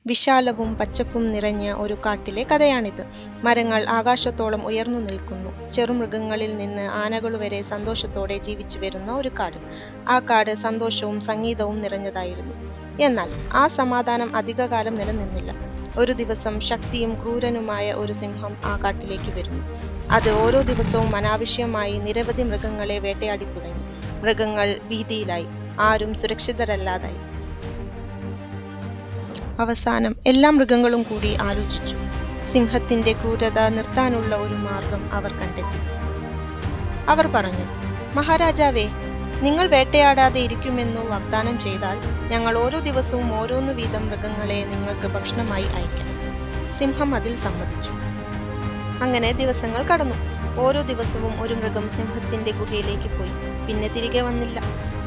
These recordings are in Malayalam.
വിശാലവും പച്ചപ്പും നിറഞ്ഞ ഒരു കാട്ടിലെ കഥയാണിത്. മരങ്ങൾ ആകാശത്തോളം ഉയർന്നു നിൽക്കുന്നു. ചെറുമൃഗങ്ങളിൽ നിന്ന് ആനകൾ വരെ സന്തോഷത്തോടെ ജീവിച്ചു വരുന്ന ഒരു കാട്. ആ കാട് സന്തോഷവും സംഗീതവും നിറഞ്ഞതായിരുന്നു. എന്നാൽ ആ സമാധാനം അധികകാലം നിലനിന്നില്ല. ഒരു ദിവസം ശക്തിയും ക്രൂരനുമായ ഒരു സിംഹം ആ കാട്ടിലേക്ക് വരുന്നു. അത് ഓരോ ദിവസവും അനാവശ്യമായി നിരവധി മൃഗങ്ങളെ വേട്ടയാടി തുടങ്ങി. മൃഗങ്ങൾ ഭീതിയിലായി. ആരും സുരക്ഷിതരല്ലാതായി. അവസാനം എല്ലാ മൃഗങ്ങളും കൂടി ആലോചിച്ചു. സിംഹത്തിന്റെ ക്രൂരത നിർത്താനുള്ള ഒരു മാർഗം അവർ കണ്ടെത്തി. അവർ പറഞ്ഞു, മഹാരാജാവേ, നിങ്ങൾ വേട്ടയാടാതെ ഇരിക്കുമെന്നു വാഗ്ദാനം ചെയ്താൽ ഞങ്ങൾ ഓരോ ദിവസവും ഓരോന്നു വീതം മൃഗങ്ങളെ നിങ്ങൾക്ക് ഭക്ഷണമായി അയക്കാം. സിംഹം അതിൽ സമ്മതിച്ചു. അങ്ങനെ ദിവസങ്ങൾ കടന്നു. ഓരോ ദിവസവും ഒരു മൃഗം സിംഹത്തിന്റെ ഗുഹയിലേക്ക് പോയി. പിന്നെ തിരികെ വന്നില്ല.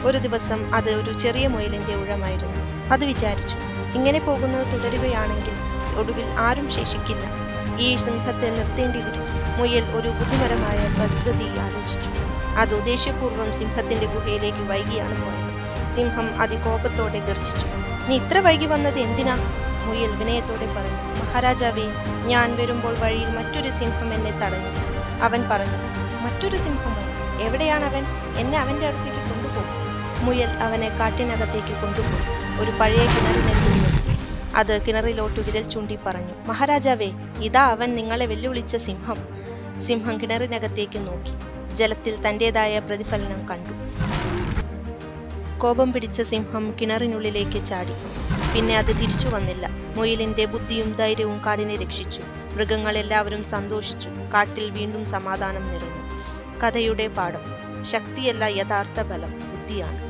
ഒരു ദിവസം അത് ഒരു ചെറിയ മുയലിന്റെ ഊഴമായിരുന്നു. അത് വിചാരിച്ചു, ഇങ്ങനെ പോകുന്നത് തുടരുകയാണെങ്കിൽ ഒടുവിൽ ആരും ശേഷിക്കില്ല. ഈ സിംഹത്തെ നിർത്തേണ്ടി വരും. മുയൽ ഒരു ബുദ്ധിപരമായ പദ്ധതി ആലോചിച്ചു. അത് ഉദ്ദേശ്യപൂർവ്വം സിംഹത്തിന്റെ ഗുഹയിലേക്ക് വൈകിയാണ് പോയത്. സിംഹം അതികോപത്തോടെ ഗർജിച്ചു. നീ ഇത്ര വൈകി വന്നത് എന്തിനാ? മുയൽ വിനയത്തോടെ പറഞ്ഞു, മഹാരാജാവേ, ഞാൻ വരുമ്പോൾ വഴിയിൽ മറ്റൊരു സിംഹം എന്നെ തടഞ്ഞു. അവൻ പറഞ്ഞു, മറ്റൊരു സിംഹമോ? എവിടെയാണവൻ? എന്നെ അവന്റെ അടുത്തേക്ക് കൊണ്ടുപോകും. മുയൽ അവനെ കാട്ടിനകത്തേക്ക് കൊണ്ടുപോയി ഒരു പഴയ കിണറിനടുത്ത് നിർത്തി. അത് കിണറിലോട്ട് വിരൽ ചൂണ്ടി പറഞ്ഞു, മഹാരാജാവേ, ഇതാ അവൻ നിങ്ങളെ വെല്ലുവിളിച്ച സിംഹം. സിംഹം കിണറിനകത്തേക്ക് നോക്കി. ജലത്തിൽ തൻ്റെതായ പ്രതിഫലനം കണ്ടു. കോപം പിടിച്ച സിംഹം കിണറിനുള്ളിലേക്ക് ചാടി. പിന്നെ അത് തിരിച്ചു വന്നില്ല. മുയലിന്റെ ബുദ്ധിയും ധൈര്യവും കാടിനെ രക്ഷിച്ചു. മൃഗങ്ങളെല്ലാവരും സന്തോഷിച്ചു. കാട്ടിൽ വീണ്ടും സമാധാനം നിറഞ്ഞു. കഥയുടെ പാഠം: ശക്തിയല്ല യഥാർത്ഥ ബലം, ബുദ്ധിയാണ്.